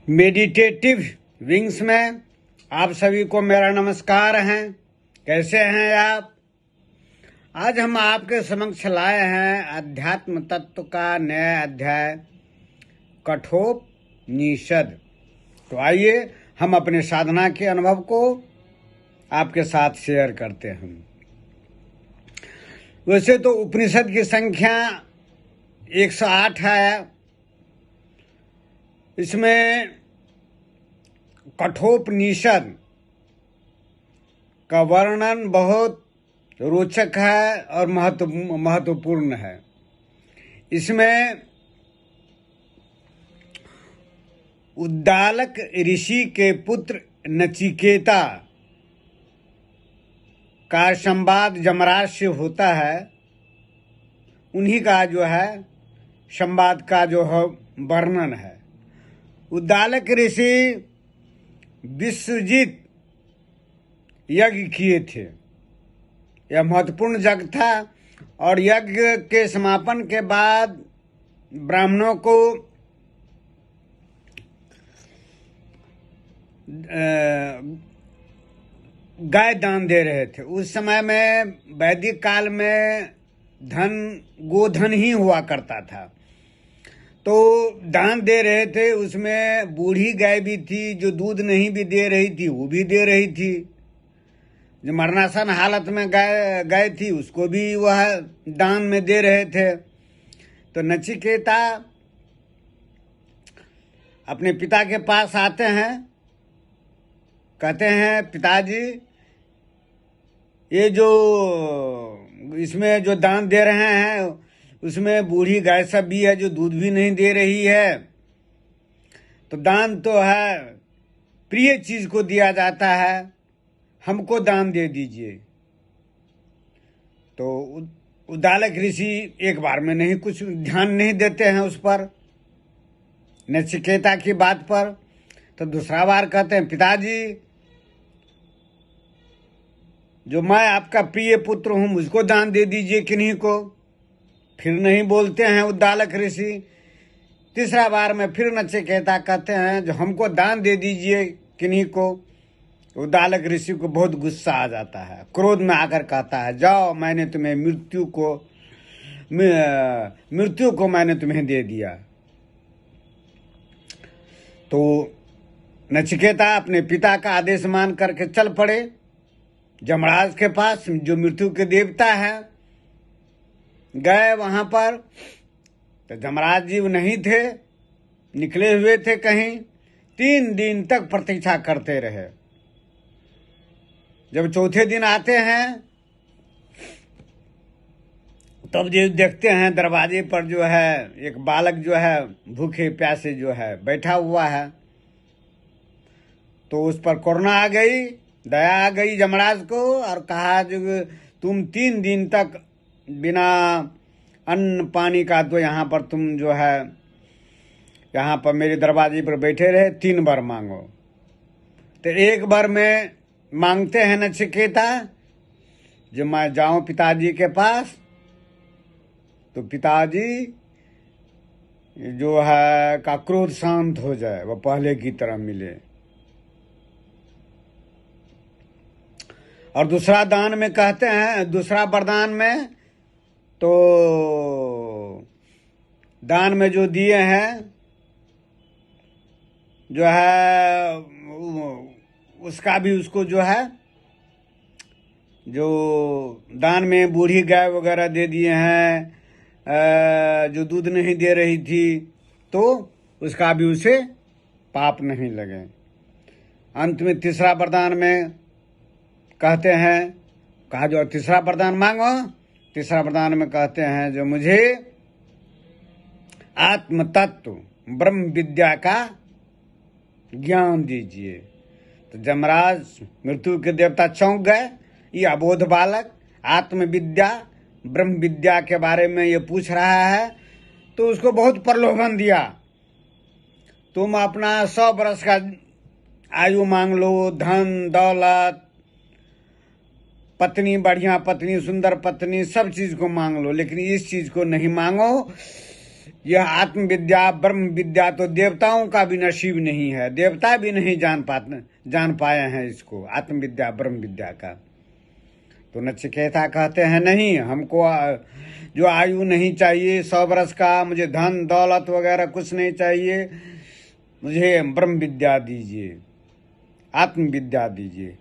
Meditative wings में आप सभी को मेरा नमस्कार है। कैसे हैं आप? आज हम आपके समक्ष लाए हैं अध्यात्म तत्व का नया अध्याय कठोपनिषद। तो आइए हम अपने साधना के अनुभव को आपके साथ शेयर करते हैं। वैसे तो उपनिषद की संख्या 108 है। इसमें कठोपनिषद का वर्णन बहुत रोचक है और महत्वपूर्ण है। इसमें उद्दालक ऋषि के पुत्र नचिकेता का संवाद यमराज से होता है। उन्हीं का जो है संवाद का जो है वर्णन है। उद्दालक ऋषि विश्वजित यज्ञ किए थे। यह महत्वपूर्ण यज्ञ था और यज्ञ के समापन के बाद ब्राह्मणों को गाय दान दे रहे थे। उस समय में वैदिक काल में गोधन ही हुआ करता था, तो दान दे रहे थे। उसमें बूढ़ी गाय भी थी जो दूध नहीं भी दे रही थी, वो भी दे रही थी। जो मरणासन हालत में गाय थी उसको भी वह दान में दे रहे थे। तो नचिकेता अपने पिता के पास आते हैं, कहते हैं पिताजी ये जो इसमें जो दान दे रहे हैं उसमें बूढ़ी गाय सब भी है जो दूध भी नहीं दे रही है। तो दान तो है, प्रिय चीज को दिया जाता है, हमको दान दे दीजिए। तो उद्दालक ऋषि एक बार में नहीं, कुछ ध्यान नहीं देते हैं उस पर, नचिकेता की बात पर। तो दूसरा बार कहते हैं पिताजी जो मैं आपका प्रिय पुत्र हूं मुझको दान दे दीजिए किन्हीं को। फिर नहीं बोलते हैं उद्दालक ऋषि। तीसरा बार में फिर नचिकेता कहते हैं जो हमको दान दे दीजिए किन्हीं को। उद्दालक ऋषि को बहुत गुस्सा आ जाता है, क्रोध में आकर कहता है जाओ, मैंने तुम्हें मृत्यु को मैंने तुम्हें दे दिया। तो नचिकेता अपने पिता का आदेश मान करके चल पड़े यमराज के पास, जो मृत्यु के देवता है। गए वहां पर तो यमराज जी नहीं थे, निकले हुए थे कहीं। 3 दिन तक प्रतीक्षा करते रहे। जब चौथे दिन आते हैं तब जो देखते हैं दरवाजे पर जो है एक बालक जो है भूखे प्यासे जो है बैठा हुआ है। तो उस पर करुणा आ गई, दया आ गई यमराज को, और कहा जो तुम 3 दिन तक बिना अन्न पानी का तो यहाँ पर तुम जो है यहाँ पर मेरे दरवाजे पर बैठे रहे, 3 बार मांगो। तो एक बार में मांगते हैं नचिकेता जो मैं जाऊं पिताजी के पास, तो पिताजी जो है का क्रोध शांत हो जाए, वो पहले की तरह मिले। और दूसरा दान में कहते हैं, दूसरा वरदान में तो दान में जो दिए हैं जो है उसका भी उसको जो है जो दान में बूढ़ी गाय वगैरह दे दिए हैं जो दूध नहीं दे रही थी, तो उसका भी उसे पाप नहीं लगे। अंत में तीसरा वरदान में कहते हैं, कहा जो तीसरा वरदान मांगो। तीसरा वरदान में कहते हैं जो मुझे आत्म तत्व ब्रह्म विद्या का ज्ञान दीजिए। तो यमराज मृत्यु के देवता चौंक गए, ये अबोध बालक आत्म विद्या ब्रह्म विद्या के बारे में ये पूछ रहा है। तो उसको बहुत प्रलोभन दिया, तुम अपना 100 वर्ष का आयु मांग लो, धन दौलत, पत्नी, बढ़िया पत्नी, सुंदर पत्नी, सब चीज को मांग लो, लेकिन इस चीज को नहीं मांगो यह आत्मविद्या ब्रह्म विद्या तो देवताओं का भी नसीब नहीं है, देवता भी नहीं जान पाए हैं इसको, आत्मविद्या ब्रह्म विद्या का। तो नचिकेता कहते हैं नहीं, हमको जो आयु नहीं चाहिए 100 वर्ष का, मुझे धन दौलत वगैरह कुछ नहीं चाहिए, मुझे ब्रह्म विद्या दीजिए, आत्मविद्या दीजिए।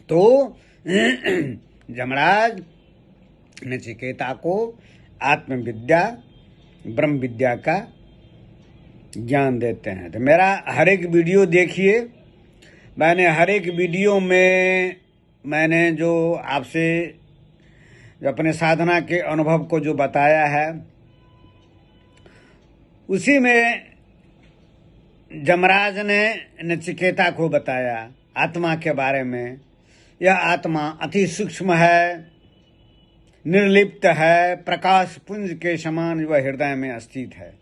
तो यमराज नचिकेता को आत्मविद्या ब्रह्म विद्या का ज्ञान देते हैं। तो मेरा हर एक वीडियो देखिए, मैंने हर एक वीडियो में मैंने जो आपसे जो अपने साधना के अनुभव को जो बताया है, उसी में यमराज ने नचिकेता को बताया आत्मा के बारे में। यह आत्मा अति सूक्ष्म है, निर्लिप्त है, प्रकाश पुंज के समान वह हृदय में स्थित है।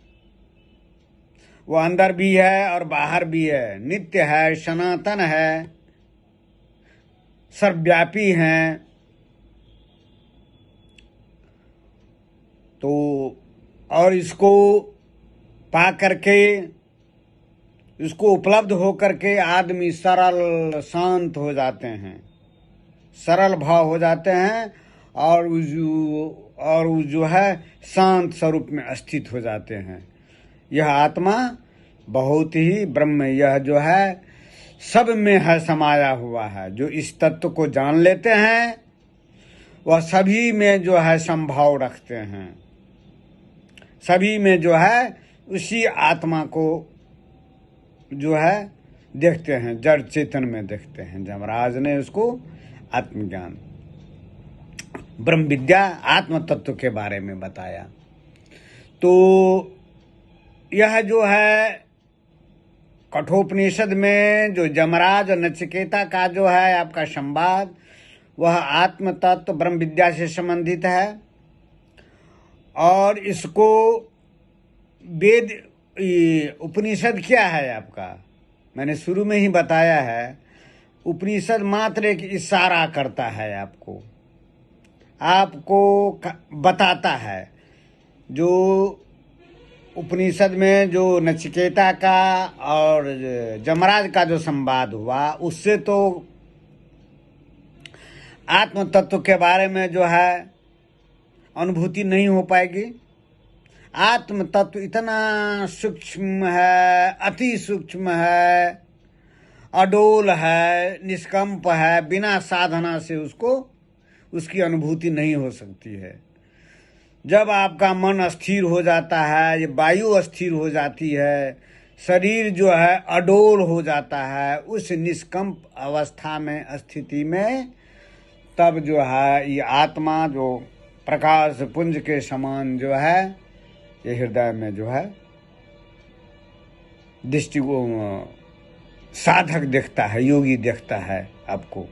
वह अंदर भी है और बाहर भी है, नित्य है, सनातन है, सर्वव्यापी है। तो और इसको पा करके, इसको उपलब्ध हो करके आदमी सरल शांत हो जाते हैं, सरल भाव हो जाते हैं, और जो है शांत स्वरूप में स्थित हो जाते हैं। यह आत्मा बहुत ही ब्रह्म, यह जो है सब में है, समाया हुआ है। जो इस तत्व को जान लेते हैं वह सभी में जो है संभाव रखते हैं, सभी में जो है उसी आत्मा को जो है देखते हैं, जड़ चेतन में देखते हैं। यमराज ने उसको आत्मज्ञान ब्रह्म विद्या आत्म तत्व के बारे में बताया। तो यह जो है कठोपनिषद में जो यमराज और नचिकेता का जो है आपका संवाद, वह आत्म तत्व ब्रह्म विद्या से संबंधित है। और इसको वेद उपनिषद क्या है आपका, मैंने शुरू में ही बताया है, उपनिषद मात्र एक इशारा करता है, आपको बताता है। जो उपनिषद में जो नचिकेता का और यमराज का जो संवाद हुआ, उससे तो आत्म तत्व के बारे में जो है अनुभूति नहीं हो पाएगी। आत्म तत्व इतना सूक्ष्म है, अति सूक्ष्म है, अडोल है, निष्कंप है, बिना साधना से उसकी अनुभूति नहीं हो सकती है। जब आपका मन स्थिर हो जाता है, ये वायु स्थिर हो जाती है, शरीर जो है अडोल हो जाता है, उस निष्कंप अवस्था में, स्थिति में, तब जो है ये आत्मा जो प्रकाश पुंज के समान जो है ये हृदय में जो है दृष्टि को साधक देखता है, योगी देखता है आपको।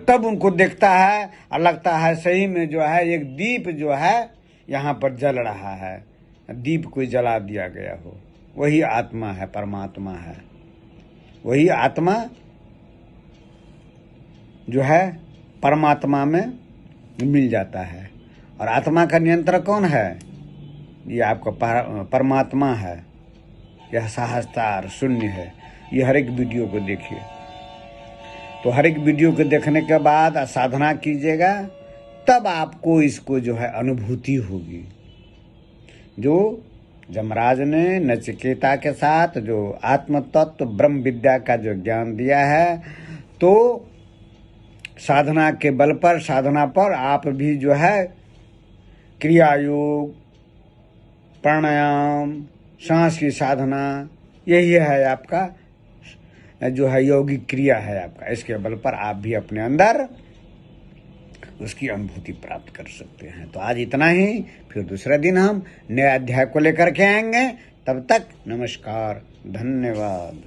तब उनको देखता है और लगता है सही में जो है एक दीप जो है यहाँ पर जल रहा है, दीप कोई जला दिया गया हो। वही आत्मा है, परमात्मा है। वही आत्मा जो है परमात्मा में मिल जाता है। और आत्मा का नियंत्रक कौन है? ये आपका परमात्मा है। यह सहस्तार शून्य है। ये हर एक वीडियो को देखिए। तो हर एक वीडियो को देखने के बाद साधना कीजिएगा, तब आपको इसको जो है अनुभूति होगी। जो यमराज ने नचिकेता के साथ जो आत्म तत्व ब्रह्म विद्या का जो ज्ञान दिया है, तो साधना के बल पर, साधना पर आप भी जो है क्रिया योग, प्राणायाम, सांस की साधना, यही है आपका जो है यौगिक क्रिया है आपका। इसके बल पर आप भी अपने अंदर उसकी अनुभूति प्राप्त कर सकते हैं। तो आज इतना ही, फिर दूसरा दिन हम नए अध्याय को लेकर के आएंगे। तब तक नमस्कार, धन्यवाद।